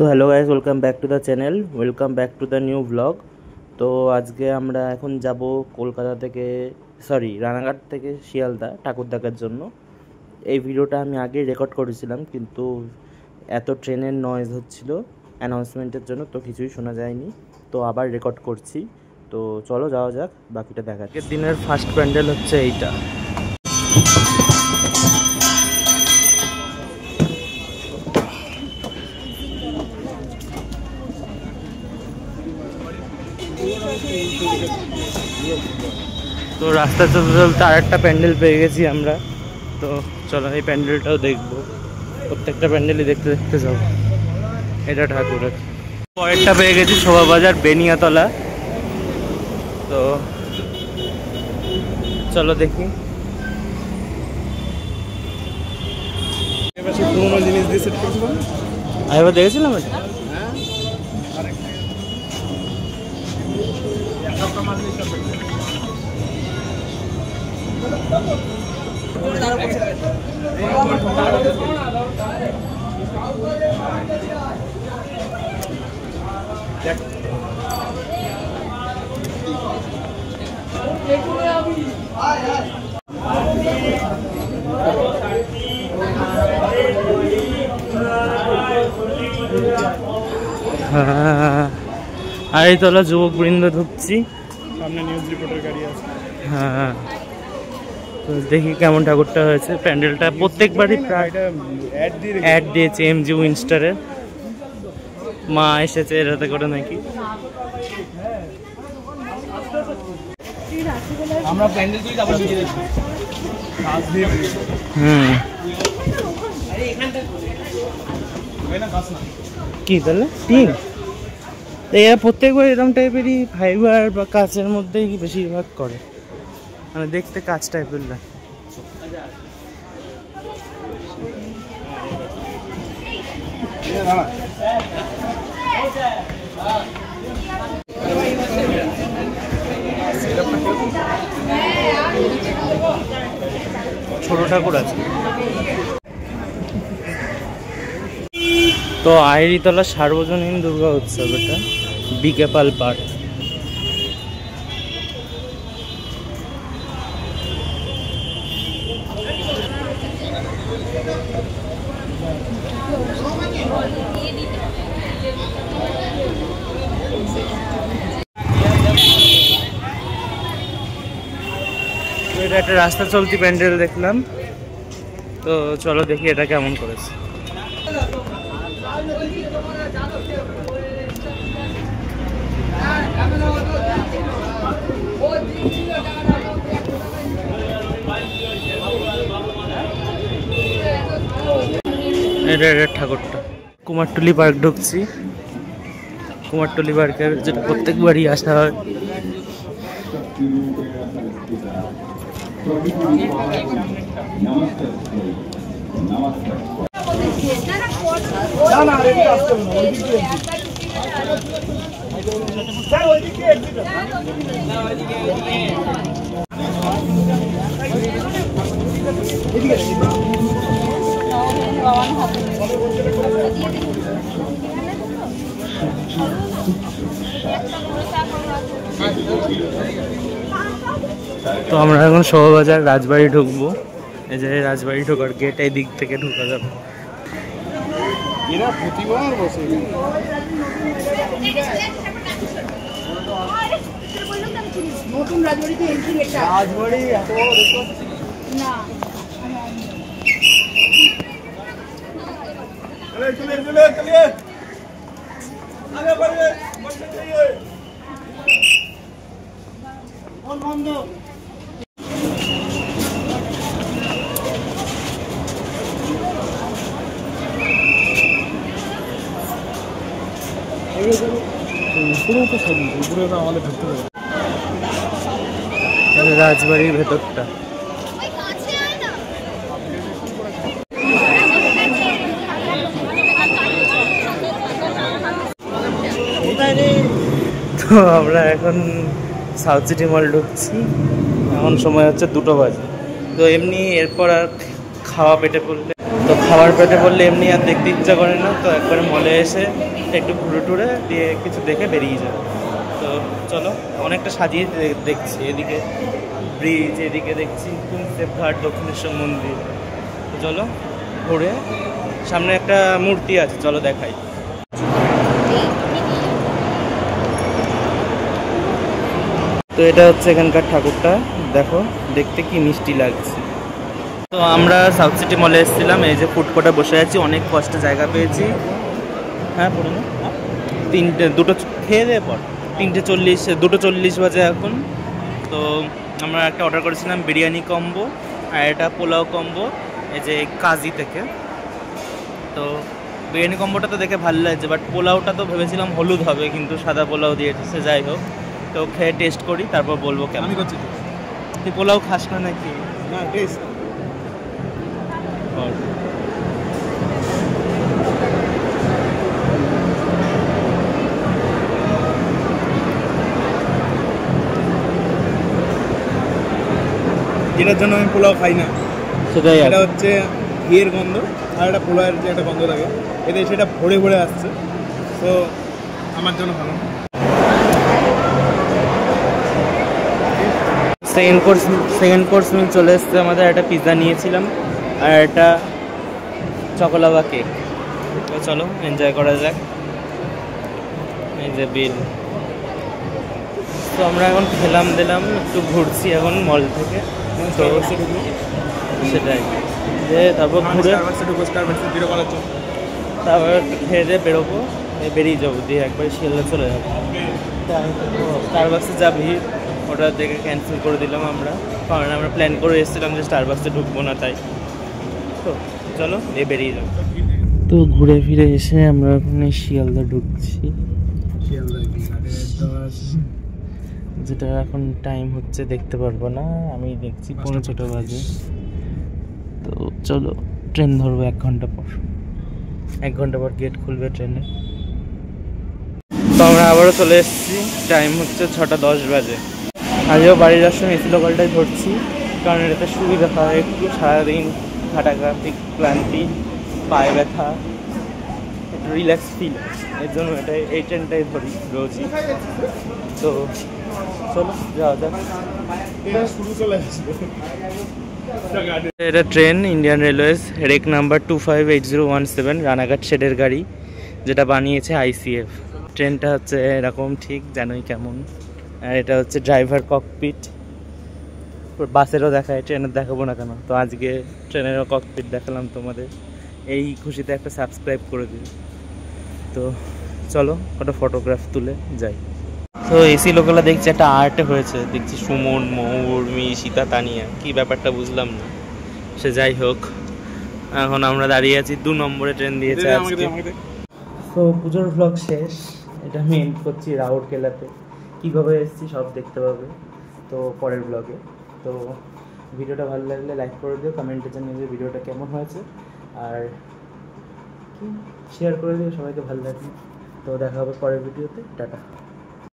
So hello guys, welcome back to the channel, welcome back to the new blog. তো আজকে আমরা এখন যাব কলকাতা থেকে রানাঘাট থেকে শিয়ালদা ঠাকুর দেখার জন্য। এই ভিডিওটা আমি আগে রেকর্ড করেছিলাম, কিন্তু এত ট্রেনের নয়েজ হচ্ছিল অ্যানাউন্সমেন্টের জন্য, তো কিছুই শোনা যায়নি। তো আবার রেকর্ড করছি। তো চলো যাওয়া যাক, বাকিটা দেখা। আগের দিনের ফার্স্ট প্যান্ডেল হচ্ছে এইটা। তো রাস্তা চলতে চলতে আর একটা প্যান্ডেল পেয়ে গেছি আমরা। তো চলো এই প্যান্ডেলটাও দেখবো, প্রত্যেকটা প্যান্ডেলই দেখতে দেখতে যাবো। এটা ঠাকুরের। পরেরটা পেয়ে গেছি শোভাবাজার বেনিয়াতলা। তো চলো দেখি। একবার দেখেছিলাম এটা। আড়াইতলা যুবক বৃন্দ ঢুকছি, সামনে নিউজ রিপোর্টার গাড়ি আছে। হ্যাঁ, তো দেখি কেমন ঠাকুরটা হয়েছে। প্যান্ডেলটা প্রত্যেকবারই প্রায় অ্যাড দিয়েছে এমজি উইনস্টারে। মা এসেছে এটাতে করে নাকি। আমরা প্যান্ডেল দিয়ে আবার ঢুকে যাচ্ছি। কি তাহলে টিন এরা প্রত্যেকবার এরকম টাইপেরই ফাইবার বা কাচের মধ্যেই বেশিরভাগ করে, মানে দেখতে কাচ টাইপের লাগে। ছোট ঠাকুর আছে। তো আইরিতলা সার্বজনীন দুর্গা উৎসব, এটা বিকেপাল পার্ক। এটা একটা রাস্তা চলতি প্যান্ডেল দেখলাম। তো চলো দেখি এটা কেমন করেছে। এটা ঠাকুরটা। কুমারটুলি পার্ক ঢুকছি। কুমারটুলি পার্কের যেটা প্রত্যেকবারই আসা হয়। তো আমরা এখন শোভাবাজার রাজবাড়ি ঢুকবো। এই যে রাজবাড়ি ঢোকার গেট, এই দিক থেকে ঢুকা যাবে। নতুন রাজবাড়িতে এন্ট্রি এটা রাজবাড়ি এত বড় দেখো না। চলে আগে बढ़िए बढ़ते जाइए और बंद পুরো তো সব পুরো তো আমাদের ঢুকতে হবে। রাজবাড়ির ভেতরটা। তো আমরা এখন সাউথ সিটি মল ঢুকছি। এখন সময় হচ্ছে 2টো বাজে। তো এমনি এরপর আর খাওয়া পেটে পড়লে। তো তো খাবার পেটে বললে এমনি আর দেখতে ইচ্ছা করে না, তো একবারে মলে এসে একটু ঘুরে টুরে দিয়ে কিছু দেখে বেরিয়ে যায়। তো চলো, অনেকটা সাজিয়ে দেখছি, এদিকে ব্রিজ, এদিকে দেখছি কুনসেপ ঘাট, দক্ষিণেশ্বর মন্দির। তো চলো ঘুরে, সামনে একটা মূর্তি আছে, চলো দেখাই। তো এটা হচ্ছে এখানকার ঠাকুরটা, দেখো দেখতে কি মিষ্টি লাগছে। তো আমরা সাউথ সিটি মলে এসেছিলাম, এই যে ফুড কোর্টে বসে আছি, অনেক কষ্টে জায়গা পেয়েছি। হ্যাঁ পড়ে না, দুটো খেয়ে দেওয়ার পর 3:40, 2:40 বাজে এখন। তো আমরা একটা অর্ডার করেছিলাম বিরিয়ানি কম্বো, আর এটা পোলাও কম্বো, এই যে কাজী থেকে। তো বিরিয়ানি কম্বোটা তো দেখে ভালো লাগছে, বাট পোলাওটা তো ভেবেছিলাম হলুদ হবে, কিন্তু সাদা পোলাও দিয়েছে। সে যাই হোক, তো খেয়ে টেস্ট করি, তারপর বলবো কেমন করছি। তুই পোলাও খাস না নাকি? না, টেস্ট যেটার জন্য আমি পোলাও খাই না, সেটাই। এটা হচ্ছে ঘিয়ের গন্ধ, আর একটা পোলাওয়ের যে একটা গন্ধ থাকে, এতে সেটা ভরে ভরে আসছে, তো আমার জন্য ভালো। সেকেন্ড কোর্স মিল চলে এসছে আমাদের। একটা পিৎজা নিয়েছিলাম আর একটা চকোলাভা কেক। তো চলো এনজয় করা যাক। এই যে বিল। তো আমরা এখন খেলাম দিলাম, একটু ঘুরছি এখন মল থেকে। তো সেটাই, যে তারপর ঘুরে তারপর একটু খেয়ে দিয়ে বেরোবো, বেরিয়ে যাবো, দিয়ে একবার শিয়ালদা চলে যাবো। স্টারবাক্সে যা ভিড়, ওটা দেখে ক্যান্সেল করে দিলাম আমরা, কারণ আমরা প্ল্যান করে এসেছিলাম যে স্টারবাক্সে ঢুকবো না, তাই। তো চলো বেরিয়ে যাবো। তো ঘুরে ফিরে এসে আমরা এখন শিয়ালদা ঢুকছি, যেটা এখন টাইম হচ্ছে দেখতে পারবো না, আমি দেখছি 5:45 বাজে। তো চলো ট্রেন ধরবো 1 ঘন্টা পর। 1 ঘন্টা পর গেট খুলবে ট্রেনে। তো আমরা আবারও চলে এসেছি, টাইম হচ্ছে 6:10 বাজে। আজও বাড়ির যাওয়ার সময় এসি লোকালটাই ধরছি, কারণ এটাতে সুবিধা হয় একটু। সারাদিন ঘাটাঘাটি, ক্লান্তি, পায়ে ব্যথা, একটু রিল্যাক্স ফিল, এর জন্য এই ট্রেনটাই ধরি রোজই। তো চলো যাওয়া যাক। এটা train Indian railways, rake number 258017, Ranaghat শেডের গাড়ি, যেটা বানিয়েছে ICF। ট্রেনটা হচ্ছে এরকম, ঠিক জানোই কেমন। আর এটা হচ্ছে ড্রাইভার ককপিট। বাসেরও দেখায়, ট্রেনের দেখাবো না কেন? তো আজকে ট্রেনেরও ককপিট দেখালাম তোমাদের। এই খুশিতে একটা সাবস্ক্রাইব করে দিন। তো চলো ওটা ফটোগ্রাফ তুলে যাই। তো এসি লোকালে দেখছি একটা আর্টে হয়েছে, দেখছি সুমন, মৌর্মি, সীতা, তানিয়া, কি ব্যাপারটা বুঝলাম না। সে যাই হোক, এখন আমরা দাঁড়িয়ে আছি 2 নম্বরে ট্রেন দিয়েছে আজকে। তো পুজোর ভ্লগ শেষ, এটা আমি এন্ড করছি রাউরকেলাতে। কীভাবে এসেছি সব দেখতে পাবে তো পরের ব্লগে। তো ভিডিওটা ভালো লাগলে লাইক করে দিও, কমেন্টে জানিয়ে দিও ভিডিওটা কেমন হয়েছে, আর শেয়ার করে দিও সবাইকে ভালো লাগবে। তো দেখা হবে পরের ভিডিওতে, টাটা।